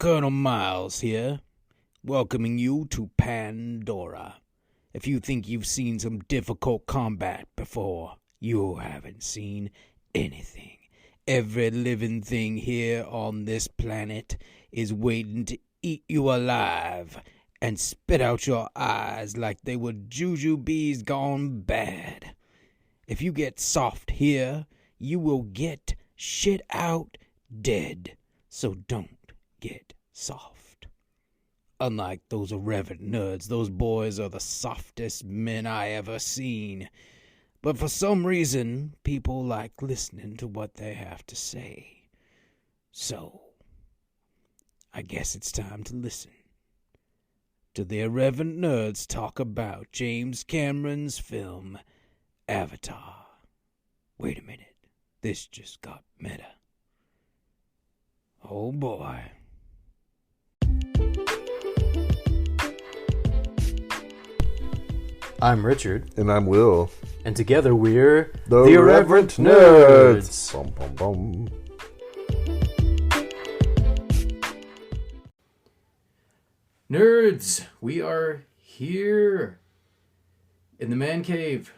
Colonel Miles here, welcoming you to Pandora. If you think you've seen some difficult combat before, you haven't seen anything. Every living thing here on this planet is waiting to eat you alive and spit out your eyes like they were JuJubees gone bad. If you get soft here, you will get shit out dead. So don't get soft. Unlike those irreverent nerds, those boys are the softest men I ever seen. But for some reason, people like listening to what they have to say. So, I guess it's time to listen to the irreverent nerds talk about James Cameron's film, Avatar. Wait a minute, this just got meta. Oh boy. I'm Richard. And I'm Will. And together we're The Irreverent Nerds. Bum, bum, bum. Nerds, we are here in the man cave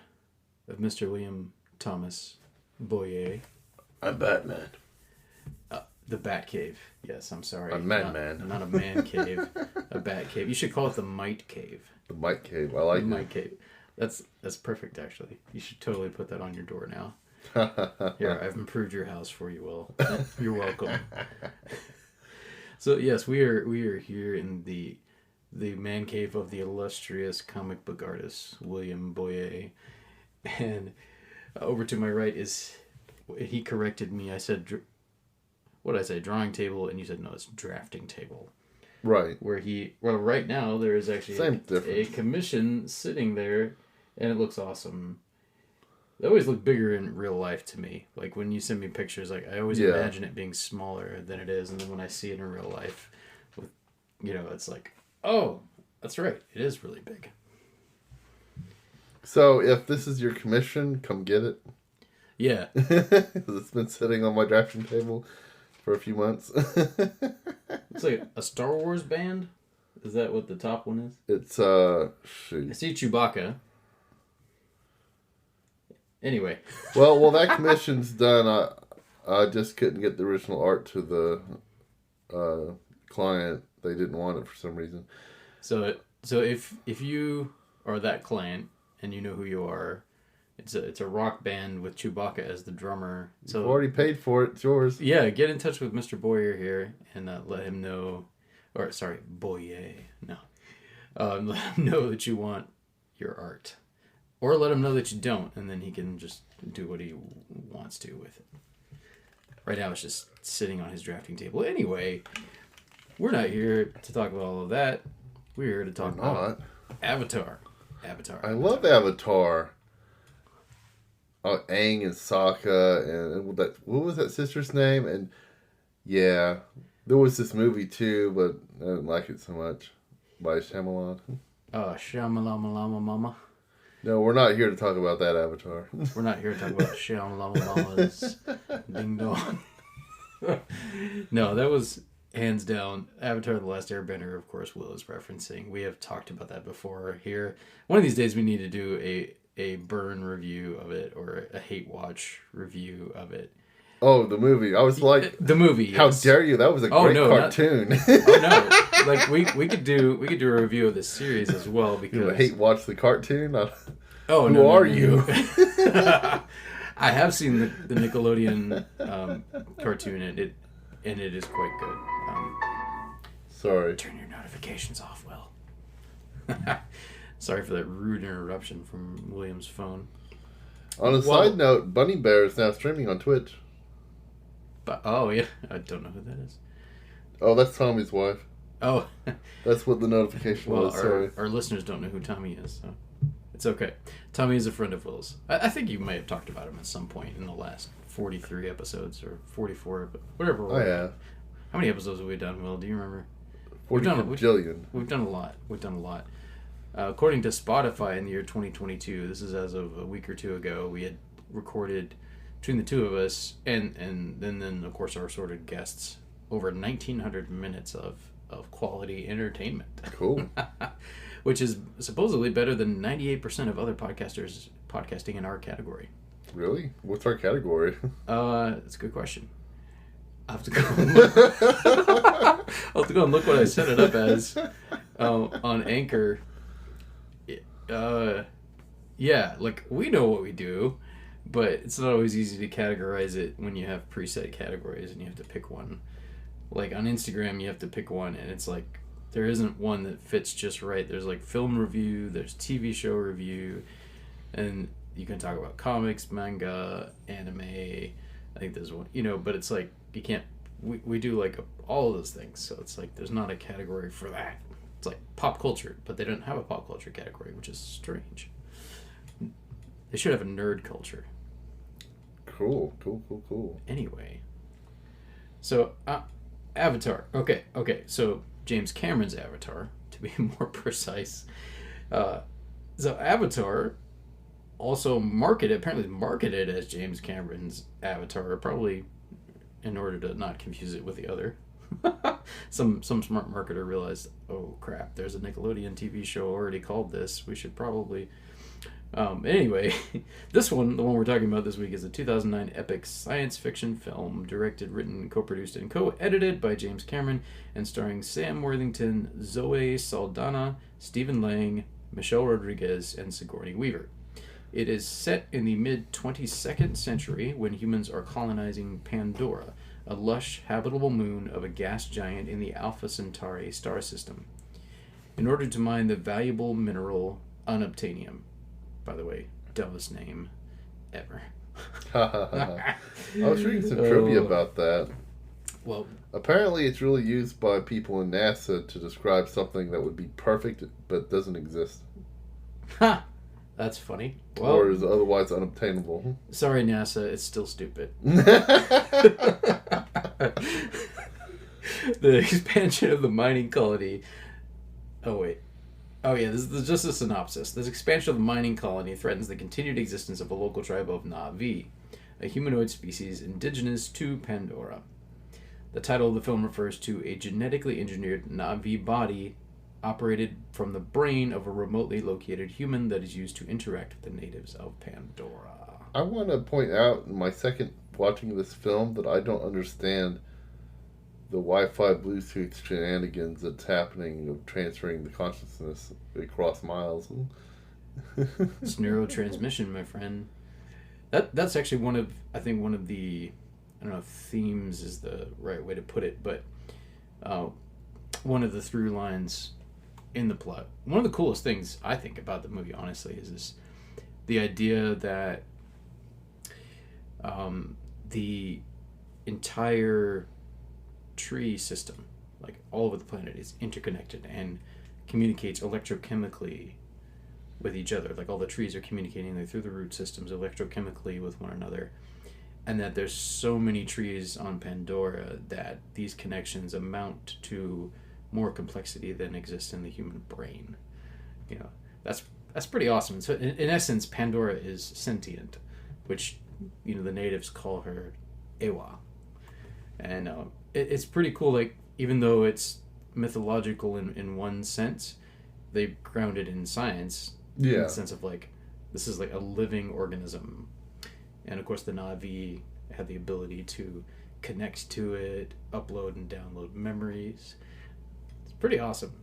of Mr. William Thomas Boyer. I'm Batman. The Bat Cave. Yes, I'm sorry. A man. Not a man cave. A Bat Cave. You should call it the Mite Cave. The Mite Cave. I like the it. Mite Cave. That's perfect, actually. You should totally put that on your door now. Here, I've improved your house for you, Will. You're welcome. So yes, we are here in the man cave of the illustrious comic book artist William Boyer, and over to my right is he corrected me. I said, what did I say? Drawing table, and you said no, it's drafting table. Right. Right now there is actually a commission sitting there, and it looks awesome. They always look bigger in real life to me. Like when you send me pictures, like I always imagine it being smaller than it is, and then when I see it in real life, it's like, oh, that's right, it is really big. So if this is your commission, come get it. Yeah. It's been sitting on my drafting table for a few months. It's like a Star Wars band. Is that what the top one is? It's I see Chewbacca. Anyway. Well, that commission's done. I just couldn't get the original art to the client. They didn't want it for some reason. So if you are that client and you know who you are, it's a rock band with Chewbacca as the drummer. So you've already paid for it. It's yours. Yeah, get in touch with Mr. Boyer here and let him know, or sorry, Boyer. No, let him know that you want your art, or let him know that you don't, and then he can just do what he wants to with it. Right now, it's just sitting on his drafting table. Anyway, we're not here to talk about all of that. We're here to talk about Avatar. I love Avatar. Oh, Aang and Sokka, and what was that sister's name? And yeah, there was this movie too, but I didn't like it so much. By Shyamalan. Shyamalama Mama. No, we're not here to talk about that Avatar. We're not here to talk about Shyamalama Mama's Ding Dong. No, that was hands down Avatar: The Last Airbender. Of course, Will is referencing. We have talked about that before here. One of these days, we need to do a burn review of it or a hate watch review of it. Oh, the movie. I was like, the movie. Yes. How dare you? That was a great cartoon. Like we could do a review of this series as well because you hate watch the cartoon. Who are you? I have seen the Nickelodeon cartoon and it is quite good. Sorry. Turn your notifications off, Will. Sorry for that rude interruption from William's phone. On a side note, Bunny Bear is now streaming on Twitch. But yeah, I don't know who that is. Oh, that's Tommy's wife. Oh, that's what the notification was. Sorry, our listeners don't know who Tommy is, so it's okay. Tommy is a friend of Will's. I think you may have talked about him at some point in the last 43 episodes or 44, but whatever. Oh yeah. How many episodes have we done, Will? Do you remember? 40 bajillion. We've done a lot. According to Spotify, in the year 2022, this is as of a week or two ago, we had recorded between the two of us, and then of course our assorted guests, over 1,900 minutes of quality entertainment. Cool. Which is supposedly better than 98% of other podcasters podcasting in our category. Really? What's our category? That's a good question. I'll have to go and look. I'll have to go and look what I set it up as on Anchor. Yeah, like, we know what we do, but it's not always easy to categorize it when you have preset categories and you have to pick one. Like, on Instagram, you have to pick one, and it's like, there isn't one that fits just right. There's, like, film review, there's TV show review, and you can talk about comics, manga, anime. I think there's one, but it's like, you can't, we do, like, all of those things, so it's like, there's not a category for that. It's like pop culture, but they don't have a pop culture category, which is strange. They should have a nerd culture. Cool. Anyway. So, Avatar. Okay. So, James Cameron's Avatar, to be more precise. So, Avatar also apparently marketed as James Cameron's Avatar, probably in order to not confuse it with the other. Some smart marketer realized, oh crap, there's a Nickelodeon TV show already called this. We should probably... Anyway, this one, the one we're talking about this week, is a 2009 epic science fiction film directed, written, co-produced, and co-edited by James Cameron and starring Sam Worthington, Zoe Saldana, Stephen Lang, Michelle Rodriguez, and Sigourney Weaver. It is set in the mid-22nd century when humans are colonizing Pandora, a lush, habitable moon of a gas giant in the Alpha Centauri star system, in order to mine the valuable mineral unobtainium. By the way, dumbest name ever. I was reading some trivia about that. Well, apparently it's really used by people in NASA to describe something that would be perfect but doesn't exist. Ha! That's funny. Well, or is otherwise unobtainable. Sorry, NASA, it's still stupid. The expansion of the mining colony... Oh, wait. Oh, yeah, this is just a synopsis. This expansion of the mining colony threatens the continued existence of a local tribe of Na'vi, a humanoid species indigenous to Pandora. The title of the film refers to a genetically engineered Na'vi body operated from the brain of a remotely located human that is used to interact with the natives of Pandora. I want to point out in my second watching this film that I don't understand the Wi-Fi Bluetooth shenanigans that's happening of transferring the consciousness across miles. It's neurotransmission, my friend. That's actually one of the, I don't know if themes is the right way to put it, but one of the through lines in the plot. One of the coolest things I think about the movie, honestly, is the idea that the entire tree system, like all over the planet, is interconnected and communicates electrochemically with each other. Like all the trees are communicating through the root systems electrochemically with one another, and that there's so many trees on Pandora that these connections amount to more complexity than exists in the human brain. That's pretty awesome. So in essence, Pandora is sentient, which the natives call her Ewa, and it's pretty cool. Like, even though it's mythological in one sense, they ground it in science. Yeah. In the sense of, like, this is like a living organism. And of course the Na'vi have the ability to connect to it, upload and download memories. It's pretty awesome.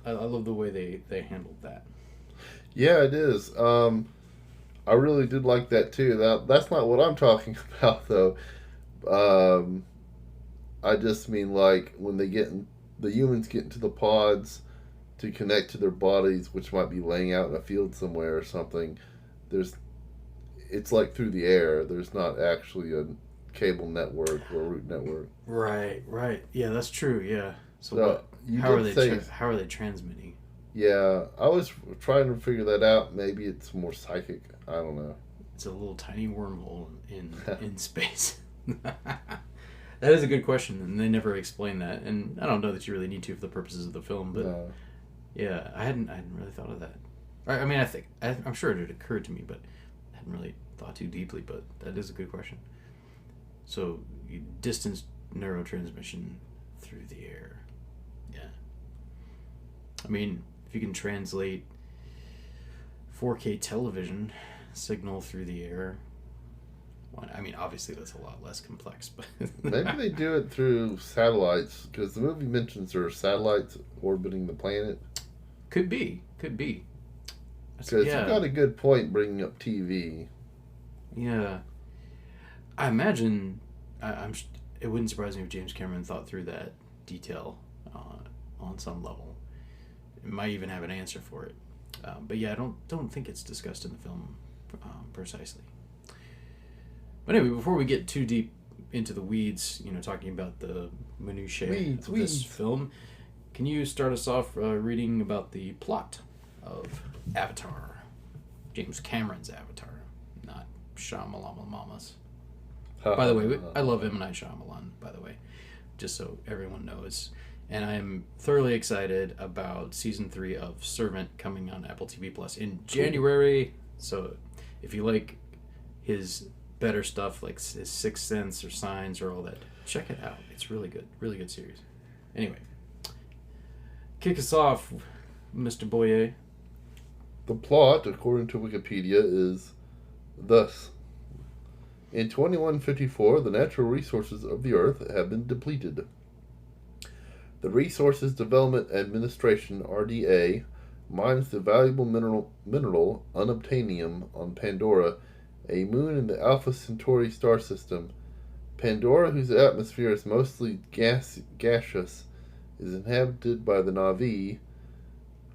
I love the way they handled that. Yeah, it is. I really did like that too. That's not what I'm talking about though. I just mean, like, when the humans get into the pods to connect to their bodies, which might be laying out in a field somewhere or something, it's like through the air. There's not actually a cable network or a root network. Right. Yeah, that's true. Yeah. So how are they transmitting? Yeah, I was trying to figure that out. Maybe it's more psychic. I don't know. It's a little tiny wormhole in space. That is a good question, and they never explain that. And I don't know that you really need to for the purposes of the film, but yeah, I hadn't really thought of that. I mean, I'm sure it had occurred to me, but I hadn't really thought too deeply. But that is a good question. So, distance neurotransmission through the air. Yeah. I mean, if you can translate 4K television signal through the air, I mean, obviously that's a lot less complex, but maybe they do it through satellites, because the movie mentions there are satellites orbiting the planet. Could be. Because you got a good point bringing up TV. Yeah. I imagine, it wouldn't surprise me if James Cameron thought through that detail on some level. It might even have an answer for it. But yeah, I don't think it's discussed in the film precisely. But anyway, before we get too deep into the weeds, talking about the minutiae of this film, can you start us off reading about the plot of Avatar? James Cameron's Avatar, not Shyamalan's. By the way, I love M. Night Shyamalan, by the way, just so everyone knows. And I'm thoroughly excited about Season 3 of Servant coming on Apple TV Plus in January. So if you like his better stuff, like his Sixth Sense or Signs or all that, check it out. It's really good. Really good series. Anyway, kick us off, Mr. Boyer. The plot, according to Wikipedia, is thus. In 2154, the natural resources of the Earth have been depleted. The Resources Development Administration, RDA, mines the valuable mineral unobtainium on Pandora, a moon in the Alpha Centauri star system. Pandora, whose atmosphere is mostly gaseous, is inhabited by the Na'vi,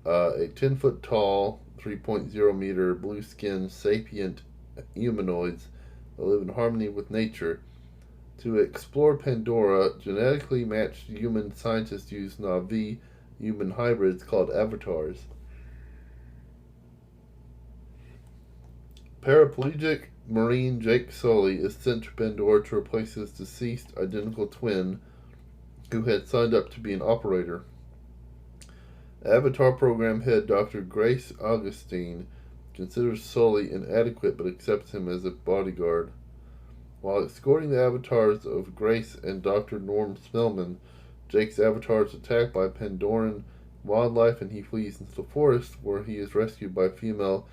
a 10-foot tall, 3.0-meter blue-skinned sapient humanoids that live in harmony with nature. To explore Pandora, genetically matched human scientists use Na'vi human hybrids called avatars. Paraplegic Marine Jake Sully is sent to Pandora to replace his deceased identical twin, who had signed up to be an operator. Avatar program head Dr. Grace Augustine considers Sully inadequate but accepts him as a bodyguard. While escorting the avatars of Grace and Dr. Norm Spellman, Jake's avatar is attacked by Pandoran wildlife and he flees into the forest, where he is rescued by female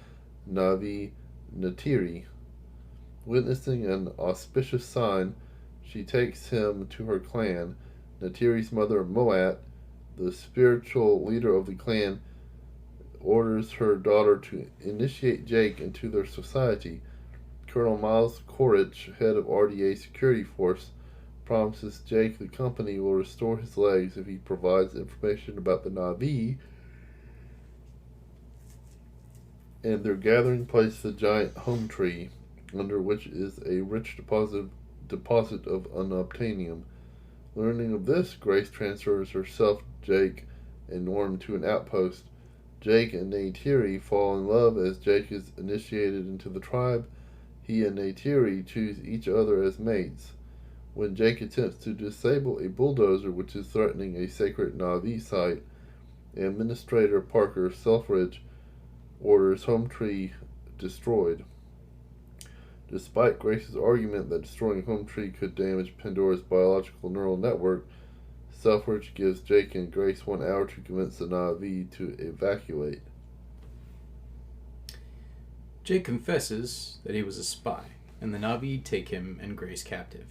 Na'vi Neytiri. Witnessing an auspicious sign, she takes him to her clan. Neytiri's mother, Moat, the spiritual leader of the clan, orders her daughter to initiate Jake into their society. Colonel Miles Quaritch, head of RDA security force, promises Jake the company will restore his legs if he provides information about the Na'vi and their gathering place, the giant home tree, under which is a rich deposit of unobtainium. Learning of this, Grace transfers herself, Jake, and Norm to an outpost. Jake and Neytiri fall in love as Jake is initiated into the tribe. He and Neytiri choose each other as mates. When Jake attempts to disable a bulldozer which is threatening a sacred Na'vi site, Administrator Parker Selfridge orders Home Tree destroyed. Despite Grace's argument that destroying Home Tree could damage Pandora's biological neural network, Selfridge gives Jake and Grace 1 hour to convince the Na'vi to evacuate. Jake confesses that he was a spy, and the Na'vi take him and Grace captive.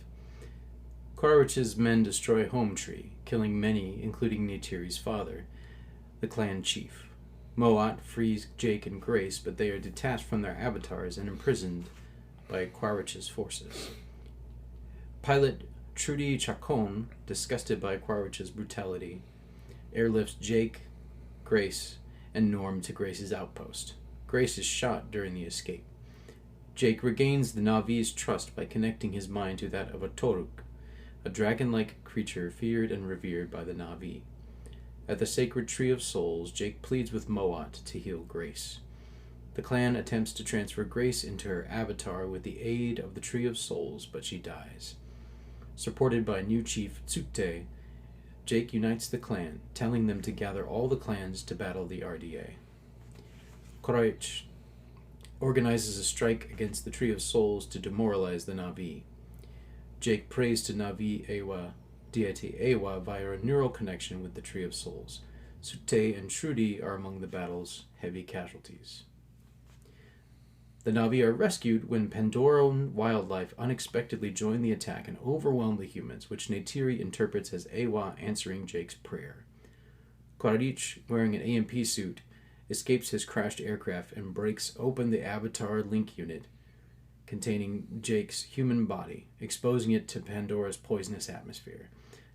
Quaritch's men destroy Home Tree, killing many, including Neytiri's father, the clan chief. Moat frees Jake and Grace, but they are detached from their avatars and imprisoned by Quaritch's forces. Pilot Trudy Chacon, disgusted by Quaritch's brutality, airlifts Jake, Grace, and Norm to Grace's outpost. Grace is shot during the escape. Jake regains the Na'vi's trust by connecting his mind to that of a Toruk, a dragon-like creature feared and revered by the Na'vi. At the sacred Tree of Souls, Jake pleads with Moat to heal Grace. The clan attempts to transfer Grace into her avatar with the aid of the Tree of Souls, but she dies. Supported by new chief Tsute, Jake unites the clan, telling them to gather all the clans to battle the RDA. Quaritch organizes a strike against the Tree of Souls to demoralize the Na'vi. Jake prays to Na'vi Ewa deity Ewa via a neural connection with the Tree of Souls. Sute and Trudy are among the battle's heavy casualties. The Na'vi are rescued when Pandoran wildlife unexpectedly join the attack and overwhelm the humans, which Neytiri interprets as Ewa answering Jake's prayer. Quaritch, wearing an AMP suit, escapes his crashed aircraft and breaks open the Avatar link unit containing Jake's human body, exposing it to Pandora's poisonous atmosphere.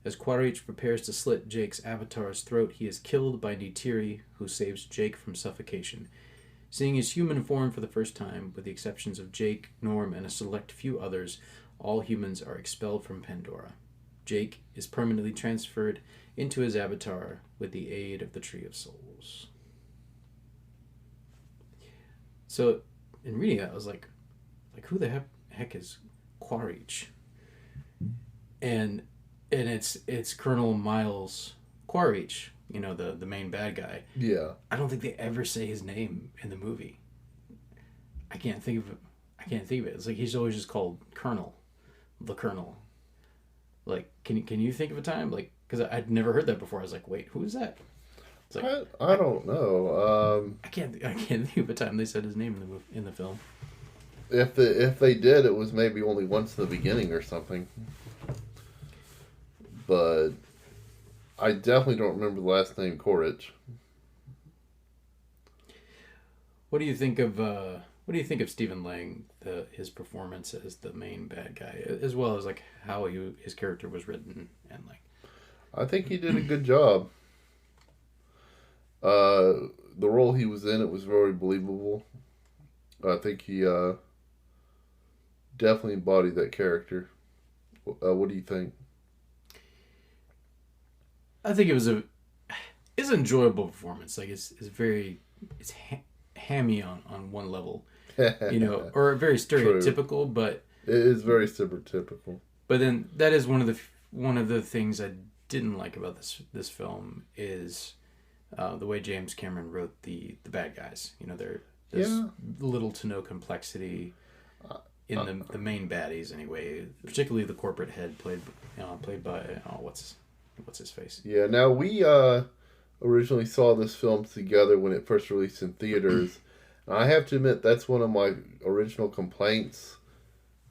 As Quaritch prepares to slit Jake's avatar's throat, he is killed by Neytiri, who saves Jake from suffocation. Seeing his human form for the first time, with the exceptions of Jake, Norm, and a select few others, all humans are expelled from Pandora. Jake is permanently transferred into his avatar with the aid of the Tree of Souls. So, in reading that, I was like who the heck is Quaritch? And it's Colonel Miles Quaritch, the main bad guy. Yeah. I don't think they ever say his name in the movie. I can't think of it. It's like he's always just called Colonel, the Colonel. Like, can you think of a time? Like, because I'd never heard that before. I was like, wait, who is that? It's like, I don't know. I can't think of a time they said his name in the film. If they did, it was maybe only once in the beginning or something. But I definitely don't remember the last name Quaritch. What do you think of Stephen Lang, his performance as the main bad guy, as well as like how his character was written and like? I think he did a good job. The role he was in, it was very believable. I think he definitely embodied that character. What do you think? I think it's an enjoyable performance. Like it's hammy on one level, or very stereotypical, but it is very stereotypical. But then that is one of the things I didn't like about this film is the way James Cameron wrote the bad guys. There's little to no complexity in the main baddies anyway, particularly the corporate head played by what's his face. Yeah, now we originally saw this film together when it first released in theaters. And I have to admit that's one of my original complaints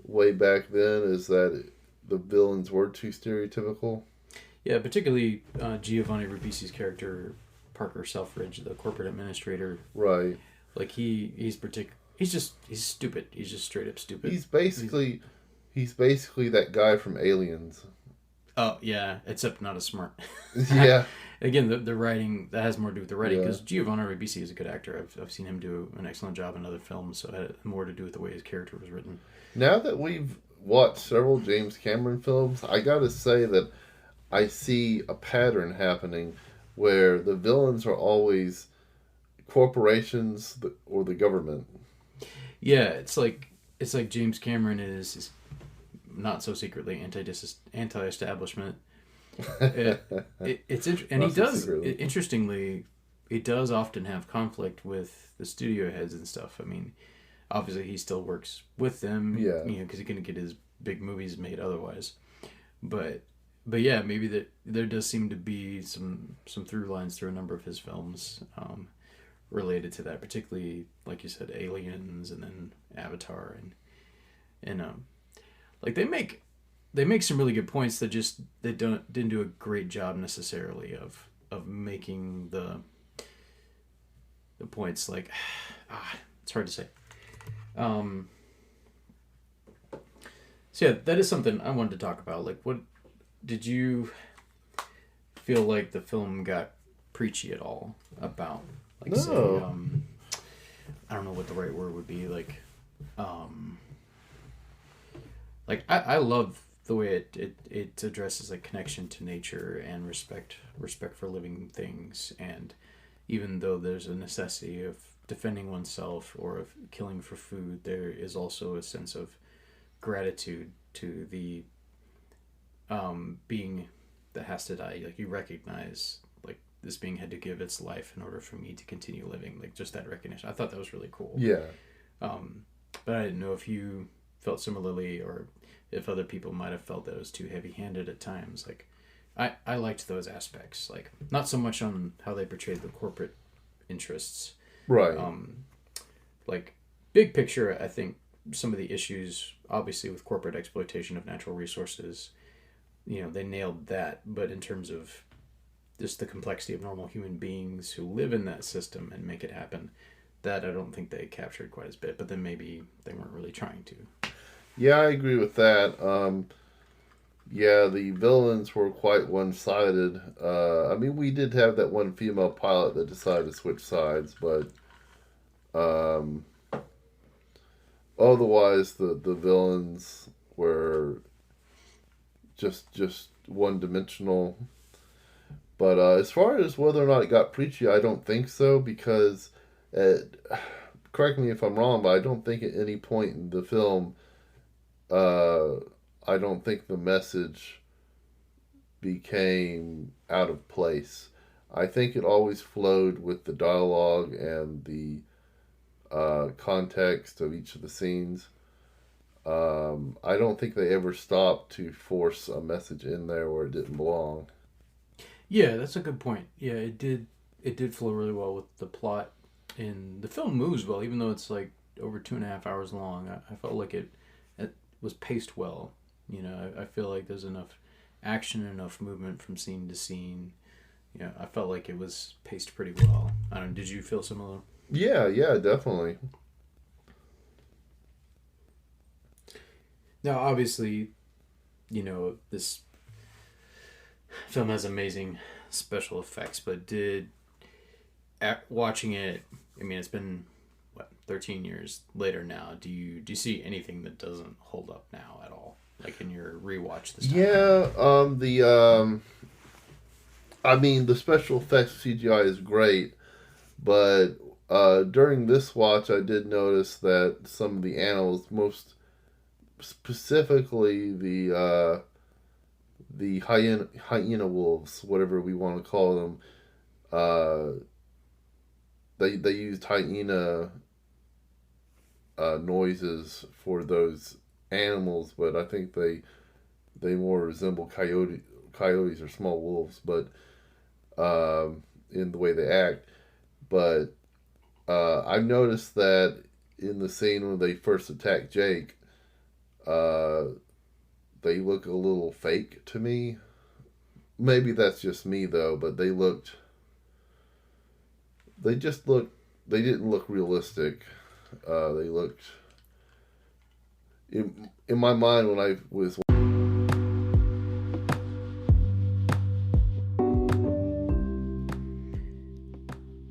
way back then is that the villains were too stereotypical. Yeah, particularly Giovanni Ribisi's character Parker Selfridge, the corporate administrator. Right. Like he's stupid. He's just straight up stupid. He's basically that guy from Aliens. Oh yeah, except not as smart. Yeah. Again, the writing that has more to do with the writing because Giovanni Ribisi is a good actor. I've seen him do an excellent job in other films, so it had more to do with the way his character was written. Now that we've watched several James Cameron films, I gotta say that I see a pattern happening where the villains are always corporations or the government. Yeah, it's like James Cameron is not so secretly anti-establishment. Interestingly, he does often have conflict with the studio heads and stuff. I mean, obviously he still works with them, because he couldn't get his big movies made otherwise. But yeah, maybe there does seem to be some through lines through a number of his films related to that, particularly like you said, Aliens and then Avatar and like they make some really good points that just didn't do a great job necessarily of making the points like it's hard to say. So yeah, that is something I wanted to talk about. Like, what did you feel like the film got preachy at all about? Like, no. say, I don't know what the right word would be. Like I love the way it addresses like connection to nature and respect for living things, and even though there's a necessity of defending oneself or of killing for food, there is also a sense of gratitude to the being that has to die. Like you recognize like this being had to give its life in order for me to continue living. Like just that recognition. I thought that was really cool. Yeah. But I didn't know if you felt similarly or if other people might have felt that it was too heavy-handed at times. Like I liked those aspects. Like, not so much on how they portrayed the corporate interests. Right. Like, big picture, I think some of the issues, obviously, with corporate exploitation of natural resources, they nailed that. But in terms of just the complexity of normal human beings who live in that system and make it happen, that I don't think they captured quite as bit. But then maybe they weren't really trying to. Yeah, I agree with that. Yeah, the villains were quite one-sided. I mean, we did have that one female pilot that decided to switch sides, but otherwise, the villains were just one-dimensional. But as far as whether or not it got preachy, I don't think so, because, correct me if I'm wrong, but I don't think at any point in the film, I don't think the message became out of place. I think it always flowed with the dialogue and the context of each of the scenes. I don't think they ever stopped to force a message in there where it didn't belong. Yeah, that's a good point. Yeah, it did flow really well with the plot, and the film moves well, even though it's like over 2.5 hours long. I felt like it was paced well. I feel like there's enough action, enough movement from scene to scene. I felt like it was paced pretty well. I don't know, did you feel similar? Yeah, definitely. Now, obviously, this film has amazing special effects, but watching it, I mean, it's been, 13 years later now, do you see anything that doesn't hold up now at all? Like in your rewatch this time? Yeah, I mean, the special effects CGI is great, but during this watch, I did notice that some of the animals, most specifically the hyena wolves, whatever we want to call them, they used hyena noises for those animals, but I think they more resemble coyotes or small wolves, but in the way they act. But I've noticed that in the scene when they first attack Jake, they look a little fake to me. Maybe that's just me though, but they didn't look realistic. They looked, in my mind when I was.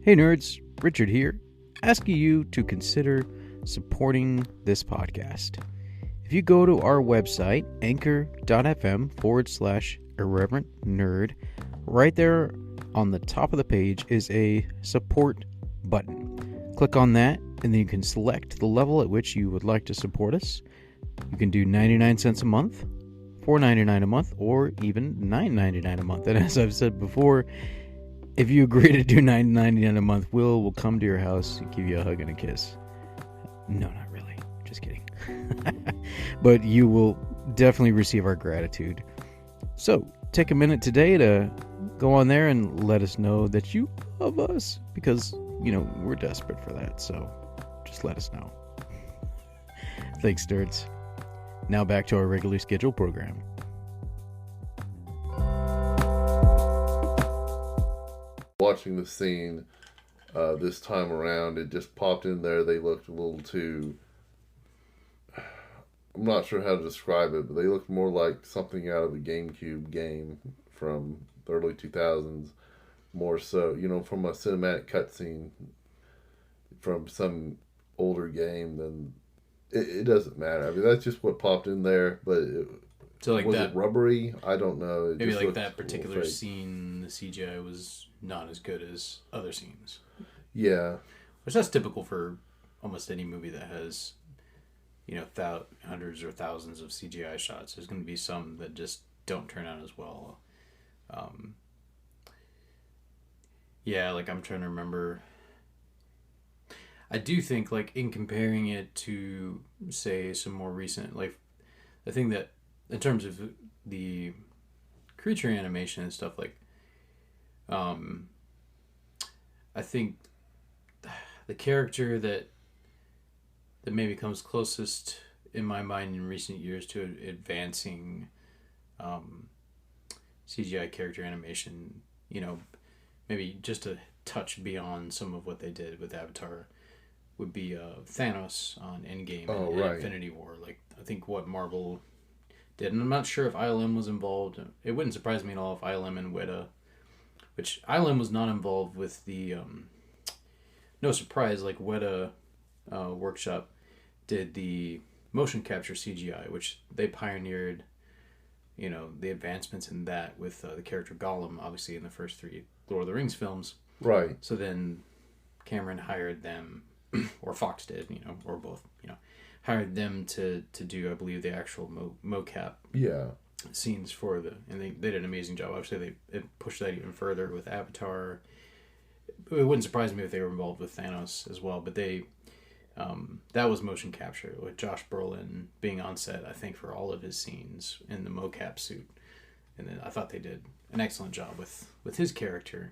Hey nerds, Richard here, asking you to consider supporting this podcast. If you go to our website, anchor.fm/irreverent nerd, right there on the top of the page is a support button. Click on that, and then you can select the level at which you would like to support us. You can do 99 cents a month, $4.99 a month, or even $9.99 a month. And as I've said before, if you agree to do $9.99 a month, we'll come to your house, give you a hug and a kiss. No, not really. Just kidding. But you will definitely receive our gratitude. So take a minute today to go on there and let us know that you love us, because we're desperate for that. So just let us know. Thanks, nerds. Now back to our regularly scheduled program. Watching the scene this time around, it just popped in there. They looked a little too, I'm not sure how to describe it, but they looked more like something out of a GameCube game from the early 2000s, more so, from a cinematic cutscene from some older game. Then it doesn't matter. I mean, that's just what popped in there, but so like was that, it rubbery? I don't know. It maybe like that particular scene, the CGI was not as good as other scenes. Yeah. Which that's typical for almost any movie that has, hundreds or thousands of CGI shots. There's going to be some that just don't turn out as well. Yeah, like I'm trying to remember. I do think, like, in comparing it to, say, some more recent, like, the thing that, in terms of the creature animation and stuff, like, I think the character that maybe comes closest in my mind in recent years to advancing CGI character animation, you know, maybe just a touch beyond some of what they did with Avatar, would be Thanos on Endgame and Infinity War. Like, I think what Marvel did, and I'm not sure if ILM was involved. It wouldn't surprise me at all if ILM and Weta, which ILM was not involved with the, no surprise, like Weta Workshop did the motion capture CGI, which they pioneered, you know, the advancements in that with the character Gollum, obviously in the first 3 Lord of the Rings films. Right. So then Cameron hired them, or Fox did, you know, or both, you know, hired them to do, I believe, the actual mocap scenes for and they did an amazing job. Obviously, they pushed that even further with Avatar. It wouldn't surprise me if they were involved with Thanos as well, but they, that was motion capture with Josh Brolin being on set, I think, for all of his scenes in the mocap suit. And then I thought they did an excellent job with his character.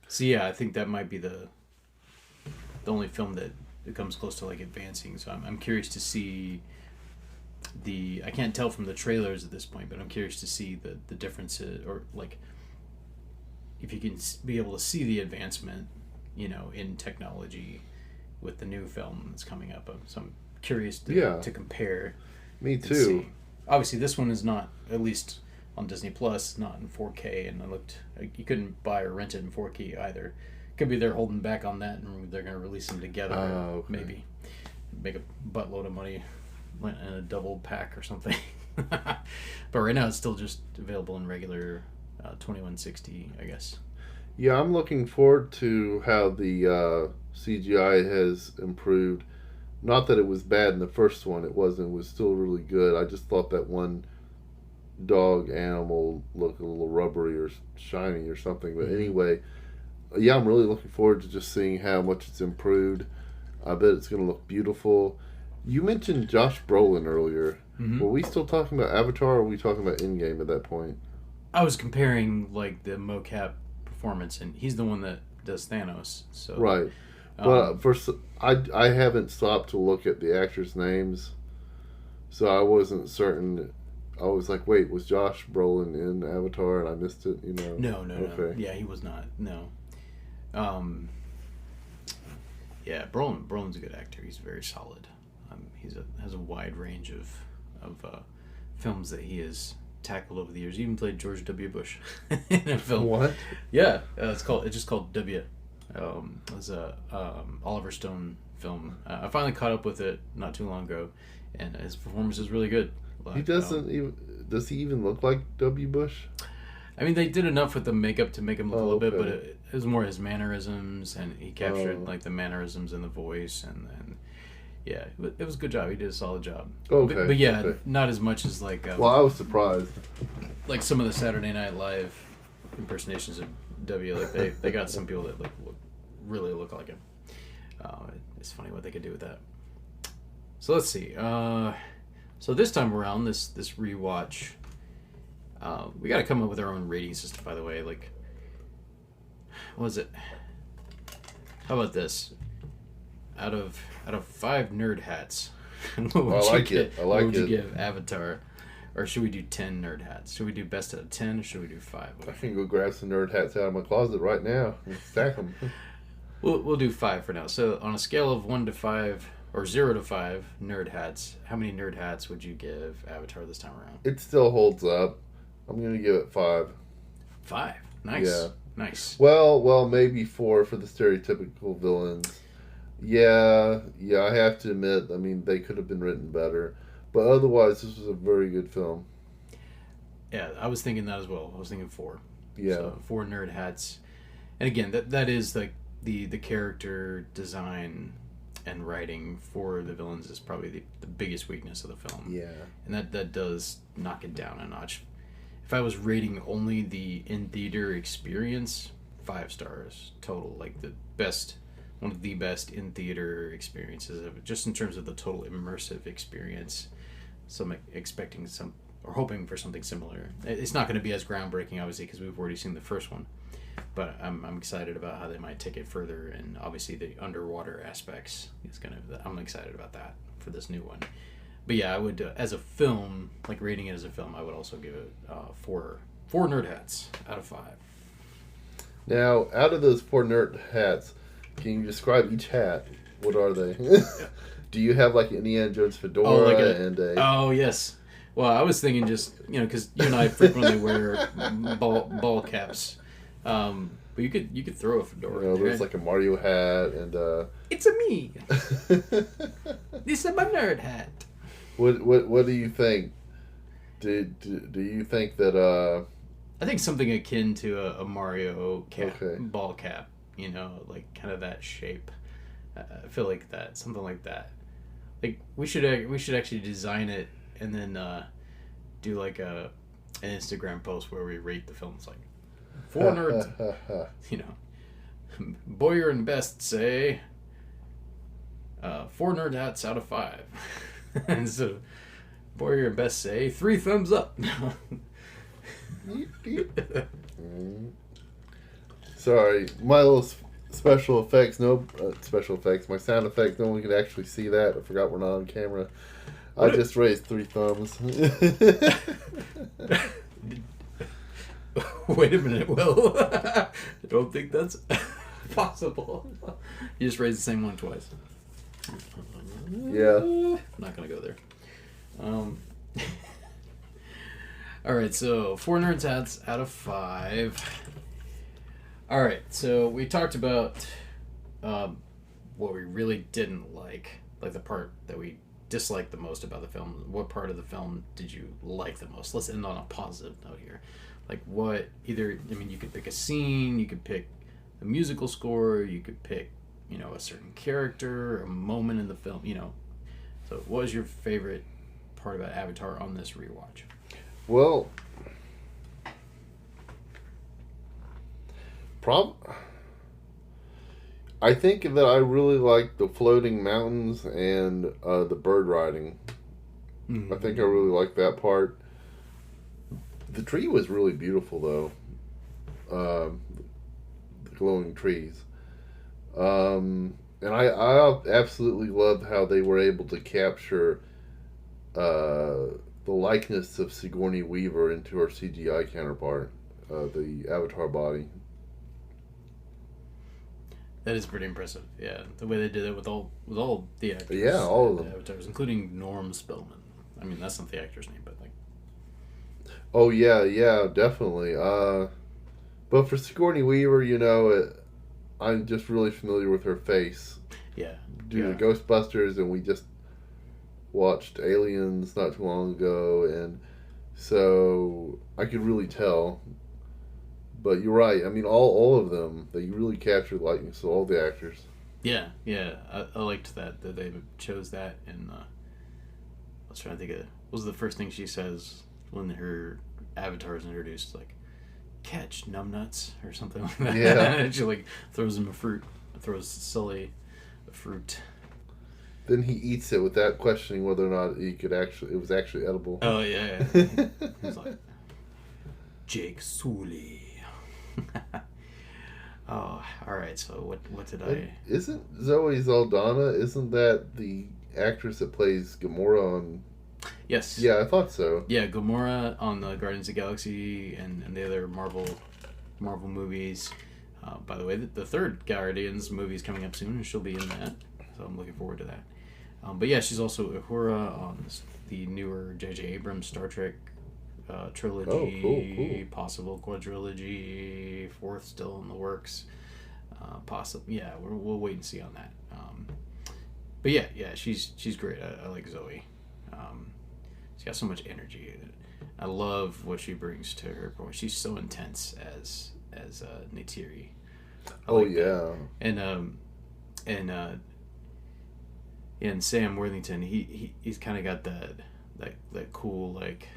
So yeah, I think that might be the only film that comes close to like advancing. So I'm curious to see I can't tell from the trailers at this point, but I'm curious to see the differences, or like if you can be able to see the advancement, you know, in technology with the new film that's coming up. So I'm curious to compare. Me too. Obviously, this one is not, at least on Disney Plus, not in 4K, and you couldn't buy or rent it in 4K either. Could be they're holding back on that, and they're going to release them together. Maybe make a buttload of money in a double pack or something. But right now, it's still just available in regular 2160, I guess. Yeah, I'm looking forward to how the CGI has improved. Not that it was bad in the first one. It wasn't. It was still really good. I just thought that one dog animal looked a little rubbery or shiny or something. But anyway, yeah, I'm really looking forward to just seeing how much it's improved. I bet it's going to look beautiful. You mentioned Josh Brolin earlier. Mm-hmm. Were we still talking about Avatar, or were we talking about Endgame at that point? I was comparing like the mocap performance, and he's the one that does Thanos. So right. But first, I haven't stopped to look at the actors' names, so I wasn't certain. I was like, wait, was Josh Brolin in Avatar and I missed it? You know? No. Okay. Yeah, he was not. No. Yeah, Brolin's a good actor. He's very solid. Has a wide range of films that he has tackled over the years. He even played George W. Bush in a film. What? Yeah, it's just called W. It was a Oliver Stone film. I finally caught up with it not too long ago, and his performance is really good. He doesn't even. Does he even look like W. Bush? I mean, they did enough with the makeup to make him look a little bit, but it was more his mannerisms, and he captured like the mannerisms and the voice, and yeah, it was a good job. He did a solid job. Okay, but yeah, not as much as like. Well, I was surprised. Like some of the Saturday Night Live impersonations of W, like they got some people that really look like him. It's funny what they could do with that. So let's see. So this time around, this rewatch, we got to come up with our own rating system. By the way, like, what is it? How about this? Out of 5 nerd hats, what would you give Avatar? Or should we do 10 nerd hats? Should we do best out of 10, or should we do 5? I can go grab some nerd hats out of my closet right now and stack them. We'll do 5 for now. So on a scale of 1 to 5, or 0 to 5 nerd hats, how many nerd hats would you give Avatar this time around? It still holds up. I'm going to give it 5. 5? Nice. Yeah. Nice. Well, maybe 4 for the stereotypical villains. Yeah, I have to admit, I mean, they could have been written better. But otherwise, this was a very good film. Yeah, I was thinking that as well. I was thinking 4. Yeah. So 4 nerd hats. And again, that is like the character design and writing for the villains is probably the biggest weakness of the film. Yeah. And that does knock it down a notch. If I was rating only the in-theater experience, 5 stars total. Like one of the best in-theater experiences of it, just in terms of the total immersive experience. expecting some or hoping for something similar. It's not going to be as groundbreaking, obviously, because we've already seen the first one. But I'm excited about how they might take it further, and obviously the underwater aspects I'm excited about that for this new one. But yeah, I would as a film, like rating it as a film, I would also give it 4 nerd hats out of 5. Now, out of those 4 nerd hats, can you describe each hat? What are they? Do you have like an Indiana Jones fedora and a? Oh yes. Well, I was thinking just because you and I frequently wear ball caps. But you could throw a fedora. There's like a Mario hat and. It's a me. This is my nerd hat. What do you think? Do you think that? I think something akin to a Mario cap, Okay. ball cap. Like kind of that shape. I feel like something like that. Like we should actually design it and then do like an Instagram post where we rate the films like 4 nerds. Boyer and Best say 4 nerd hats out of 5. And so Boyer and Best say 3 thumbs up. Sorry, my little special effects. No special effects. My sound effects. No one can actually see that. I forgot we're not on camera. I just raised 3 thumbs. Wait a minute, Will. I don't think that's possible. You just raised the same one twice. Yeah. I'm not gonna go there. All right, so 4 nerds hats out of 5. All right, so we talked about what we really didn't like the part that we disliked the most about the film. What part of the film did you like the most? Let's end on a positive note here. Like you could pick a scene, you could pick a musical score, you could pick, a certain character, a moment in the film, So what was your favorite part about Avatar on this rewatch? Well, I think that I really like the floating mountains and the bird riding. Mm-hmm. I think I really like that part. The tree was really beautiful, though. The glowing trees. And I absolutely loved how they were able to capture the likeness of Sigourney Weaver into her CGI counterpart, the Avatar body. That is pretty impressive. Yeah, the way they did it with all the actors. Yeah, all of them. Avatars, including Norm Spellman. I mean, that's not the actor's name, but like. Oh yeah, definitely. But for Sigourney Weaver, I'm just really familiar with her face. Yeah. Due to Ghostbusters, and we just watched Aliens not too long ago, and so I could really tell. But you're right. I mean, all of them, they really captured the likeness of all the actors. Yeah. I liked that they chose that. And I was trying to think of what was the first thing she says when her avatar is introduced, like "catch numbnuts" or something like that. Yeah. And she like throws Sully a fruit. Then he eats it without questioning whether or not it was actually edible. Oh yeah. He's like, Jake Sully. Oh, all right. So what did I? Isn't Zoe Saldana? Isn't that the actress that plays Gamora on? Yes. Yeah, I thought so. Yeah, Gamora on the Guardians of the Galaxy and the other Marvel movies. By the way, the third Guardians movie is coming up soon, and she'll be in that. So I'm looking forward to that. But yeah, she's also Uhura on the newer J.J. Abrams Star Trek trilogy. Oh, cool. Possible quadrilogy, 4th still in the works. Possible. Yeah, we'll wait and see on that. But yeah, she's great. I like Zoe. She's got so much energy. I love what she brings to her. She's so intense as Neytiri. And Sam Worthington, he's kind of got that cool, like,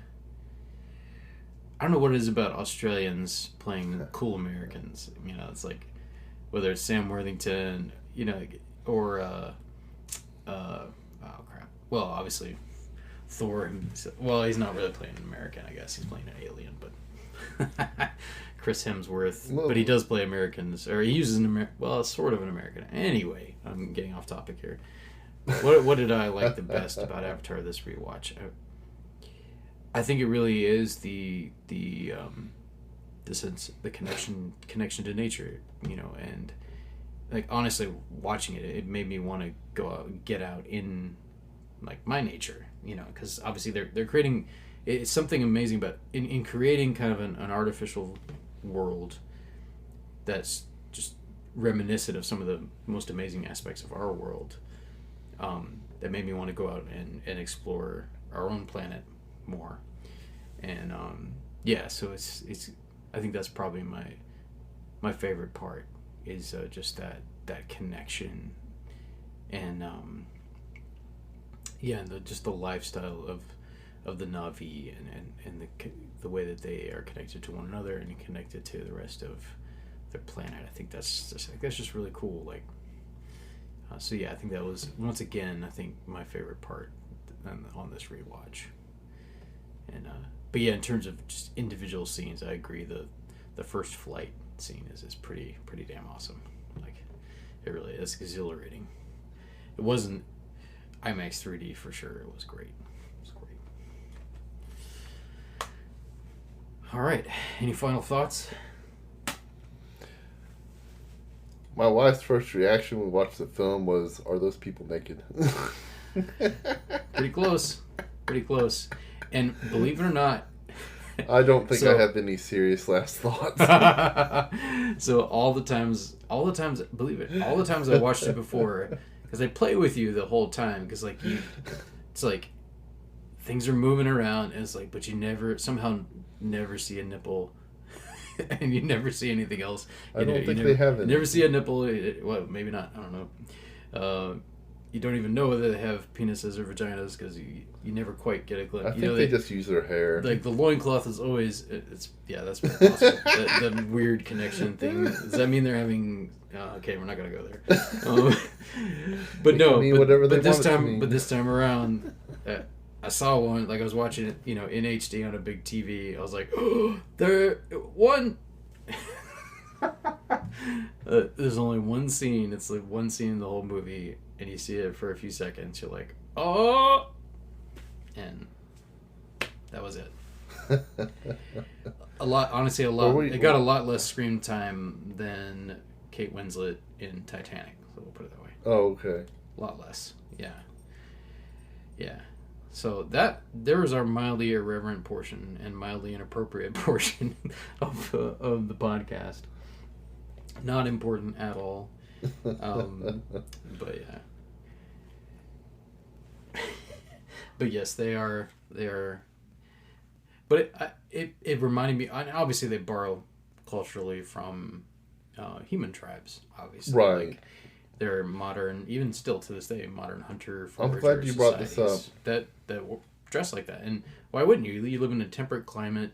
I don't know what it is about Australians playing cool Americans. It's like whether it's Sam Worthington, or oh crap. Well, obviously Thor himself. Well, he's not really playing an American, I guess. He's playing an alien, but Chris Hemsworth. Well, but he does play Americans, or he uses sort of an American. Anyway, I'm getting off topic here. What did I like the best about Avatar this rewatch? I think it really is the sense, the connection to nature, and like honestly watching it made me want to go out and get out in like my nature, because obviously they're creating, it's something amazing, but in creating kind of an artificial world that's just reminiscent of some of the most amazing aspects of our world, that made me want to go out and explore our own planet more. And so it's I think that's probably my favorite part, is just that connection, and just the lifestyle of the Na'vi, and the way that they are connected to one another and connected to the rest of their planet. I think that's just really cool. Like, I think that was, once again, I think my favorite part on this rewatch. And but yeah, in terms of just individual scenes, I agree. The first flight scene is pretty damn awesome. Like, it really is exhilarating. It wasn't IMAX 3D for sure. It was great. All right. Any final thoughts? My wife's first reaction when we watched the film was, "Are those people naked?" Pretty close. And believe it or not, I don't think I have any serious last thoughts. So all the times I watched it before, because they play with you the whole time, because like it's like things are moving around, and it's like, but you never see a nipple, and you never see anything else. I don't think they have it. You never see a nipple. Well, maybe not. I don't know. You don't even know whether they have penises or vaginas, because you never quite get a glimpse. I think they just use their hair. Like, the loincloth is always... that's very possible. that weird connection thing. Does that mean they're having... okay, we're not going to go there. But no, but this time around, I saw one, like I was watching it, in HD on a big TV. I was like, oh, there's only one scene. It's like one scene in the whole movie, and you see it for a few seconds. You're like, oh, and that was it. It got a lot less screen time than Kate Winslet in Titanic. So we'll put it that way. Oh, okay. A lot less. Yeah. So there was our mildly irreverent portion and mildly inappropriate portion of the podcast. Not important at all. But yeah. But yes, they are. But it reminded me. Obviously, they borrow culturally from human tribes. Obviously, right? Like, they're modern, even still to this day, modern hunter. I'm glad you brought this up. That dress like that, and why wouldn't you? You live in a temperate climate.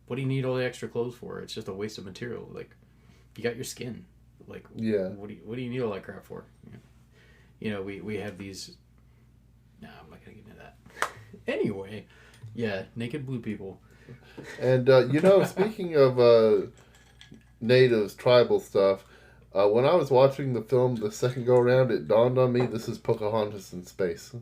What do you need all the extra clothes for? It's just a waste of material. Like, you got your skin. Like, yeah. What do you need all that crap for? We have these. No, I'm not gonna get into that. Anyway, yeah, naked blue people. And speaking of natives, tribal stuff, when I was watching the film the second go around, it dawned on me this is Pocahontas in space.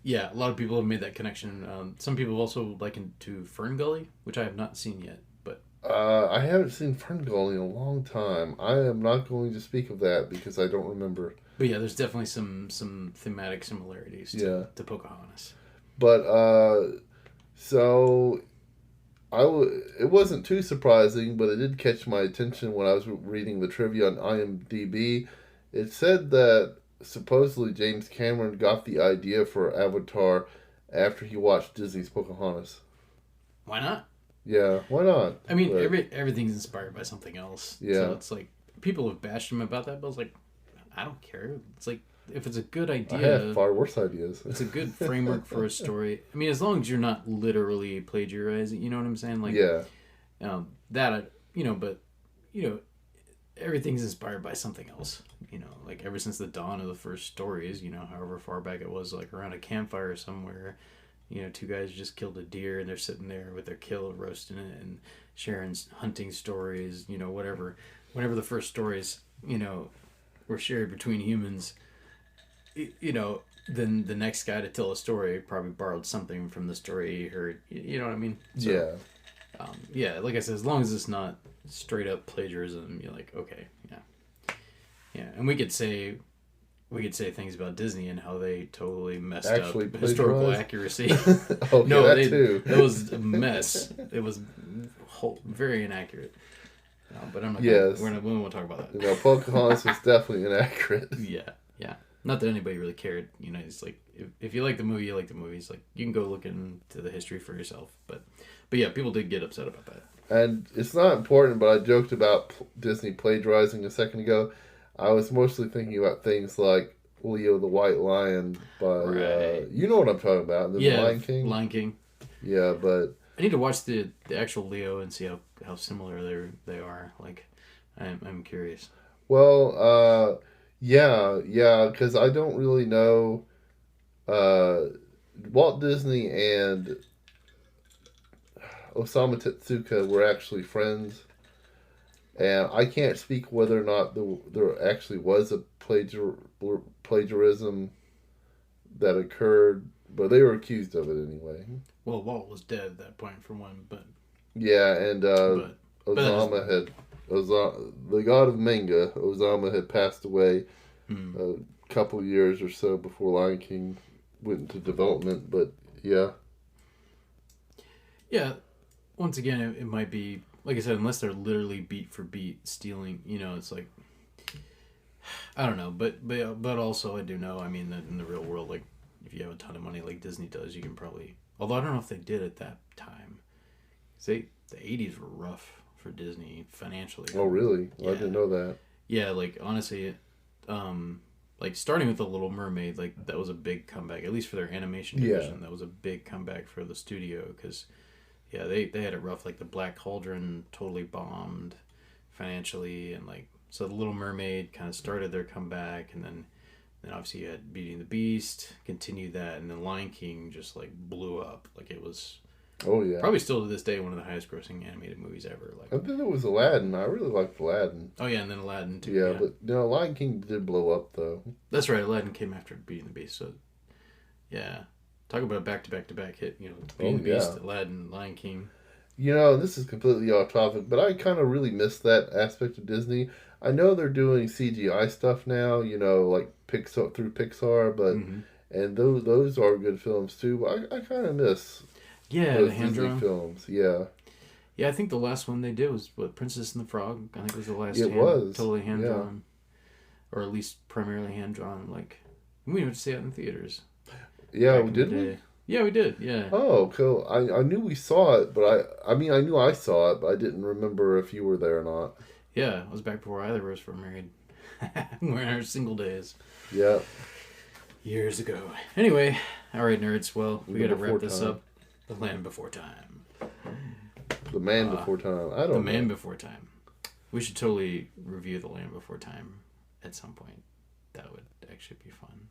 Yeah, a lot of people have made that connection. Some people also likened to Fern Gully, which I have not seen yet. But I haven't seen Fern Gully in a long time. I am not going to speak of that because I don't remember. But yeah, there's definitely some thematic similarities to Pocahontas. But it wasn't too surprising, but it did catch my attention when I was reading the trivia on IMDb. It said that supposedly James Cameron got the idea for Avatar after he watched Disney's Pocahontas. Why not? Yeah, why not? I mean, everything's inspired by something else. Yeah. So it's like, people have bashed him about that, but I was like, I don't care. It's like, if it's a good idea... I have far worse ideas. It's a good framework for a story. I mean, as long as you're not literally plagiarizing, you know what I'm saying? Like, yeah. Everything's inspired by something else. Like, ever since the dawn of the first stories, however far back it was, like around a campfire somewhere, two guys just killed a deer and they're sitting there with their kill roasting it and sharing hunting stories, whatever. Whenever the first stories, were shared between humans, then the next guy to tell a story probably borrowed something from the story he heard. You know what I mean? So, yeah. Like I said, as long as it's not straight up plagiarism, you're like, okay, yeah. And we could say things about Disney and how they totally messed up historical accuracy. Okay, no, too. It was a mess. It was very inaccurate. No, but I'm not. Yes. We won't talk about that. Pocahontas was definitely inaccurate. Yeah. Not that anybody really cared. It's like if you like the movie, you like the movie. It's like you can go look into the history for yourself. But yeah, people did get upset about that. And it's not important, but I joked about Disney plagiarizing a second ago. I was mostly thinking about things like Leo the White Lion by you know what I'm talking about, the Lion King. Lion King. Yeah, but I need to watch the actual Leo and see how similar they are. Like, I'm curious. Well, yeah, because I don't really know. Walt Disney and Osamu Tezuka were actually friends, and I can't speak whether or not there actually was a plagiarism that occurred, but they were accused of it anyway. Well, Walt was dead at that point, for one, but yeah, and the god of manga, Osamu, had passed away a couple years or so before Lion King went into development. But yeah. Once again, it might be, like I said, unless they're literally beat for beat stealing. It's like, I don't know, but also I do know. I mean, that in the real world, like if you have a ton of money like Disney does, you can probably. Although I don't know if they did at that time. The 80s were rough for Disney financially. Oh, really? Well, I didn't know that. Yeah, like honestly, like starting with The Little Mermaid, like that was a big comeback, at least for their animation division. That was a big comeback for the studio because, they had it rough. Like the Black Cauldron totally bombed financially, and like so The Little Mermaid kind of started their comeback, and then obviously you had Beauty and the Beast, continued that, and then Lion King just like blew up. Like it was. Oh yeah. Probably still to this day one of the highest grossing animated movies ever. Like I think it was Aladdin. I really liked Aladdin. Oh yeah, and then Aladdin too. Yeah, but Lion King did blow up though. That's right. Aladdin came after Beauty and the Beast. So yeah, talk about a back-to-back hit. Beauty and the Beast, Aladdin, Lion King. This is completely off topic, but I kind of really miss that aspect of Disney. I know they're doing CGI stuff now, like Pixar through Pixar, but and those are good films too. But I kind of miss those the hand drawn films. Yeah. Yeah, I think the last one they did was Princess and the Frog. I think it was the last. Was totally hand drawn, or at least primarily hand drawn. Like we went to see it in theaters. Yeah, did we? Yeah, we did. Yeah. Oh, cool. I knew we saw it, but I knew I saw it, but I didn't remember if you were there or not. Yeah, it was back before either of us were married. We're in our single days. Yeah. Years ago. Anyway, all right, nerds. Well, we got to wrap this up. The Land Before Time. The Man Before Time. I don't know. The Man Before Time. We should totally review The Land Before Time at some point. That would actually be fun.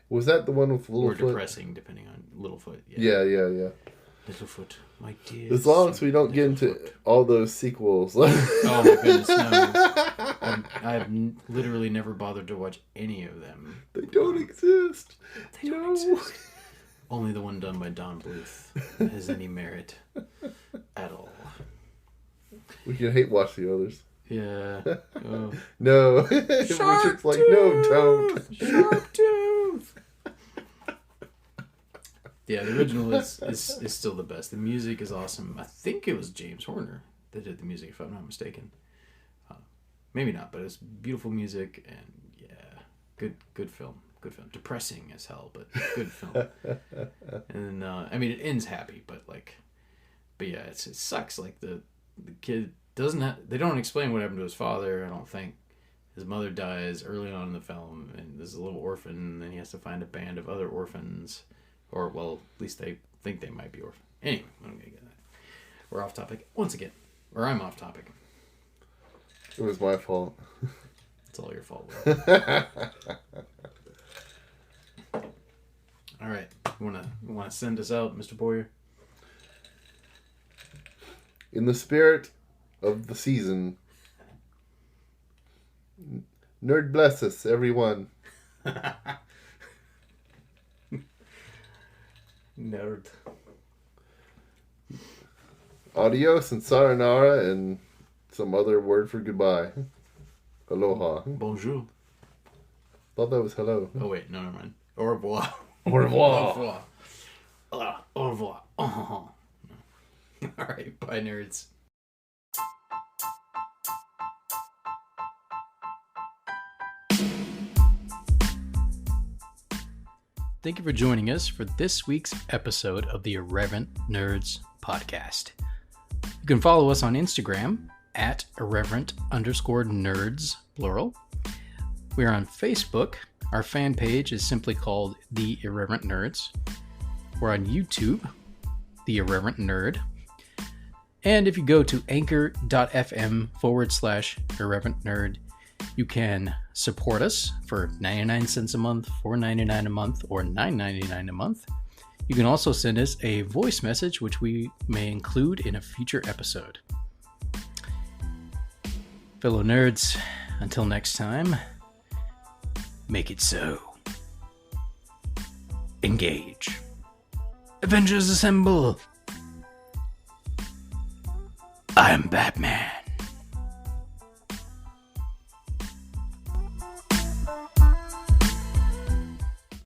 Was that the one with Littlefoot? Or depressing, depending on Littlefoot. Yeah. Littlefoot, my dear. As long as we don't get into all those sequels. Oh my goodness, no. I've literally never bothered to watch any of them. They don't exist. They don't exist. Only the one done by Don Bluth has any merit at all. We can hate watch the others. Yeah. Oh. No. Richard's like, no, don't. Sharp Tooth. Yeah, the original is still the best. The music is awesome. I think it was James Horner that did the music, if I'm not mistaken. Maybe not, but it's beautiful music and good film. Good film. Depressing as hell, but good film. And it ends happy, but yeah, it sucks. Like the kid they don't explain what happened to his father. I don't think. His mother dies early on in the film, and there's a little orphan, and then he has to find a band of other orphans. Or, well, at least they think they might be orphans. Anyway, I'm going to get that. We're off topic once again. Or I'm off topic. It was my fault. It's all your fault, Will. All right. wanna send us out, Mr. Boyer? In the spirit of the season, nerd bless us, everyone. Nerd. Adios and sayonara and some other word for goodbye. Aloha. Bonjour. Thought that was hello. Oh wait, no, never mind. Au revoir. Au revoir. Au revoir. Au revoir. All right, bye, nerds. Thank you for joining us for this week's episode of the Irreverent Nerds podcast. You can follow us on Instagram at irreverent_nerds, plural. We are on Facebook. Our fan page is simply called The Irreverent Nerds. We're on YouTube, The Irreverent Nerd. And if you go to anchor.fm/irreverent nerd, you can support us for 99 cents a month, $4.99 a month, or $9.99 a month. You can also send us a voice message, which we may include in a future episode. Fellow nerds, until next time, make it so. Engage. Avengers assemble. I'm Batman.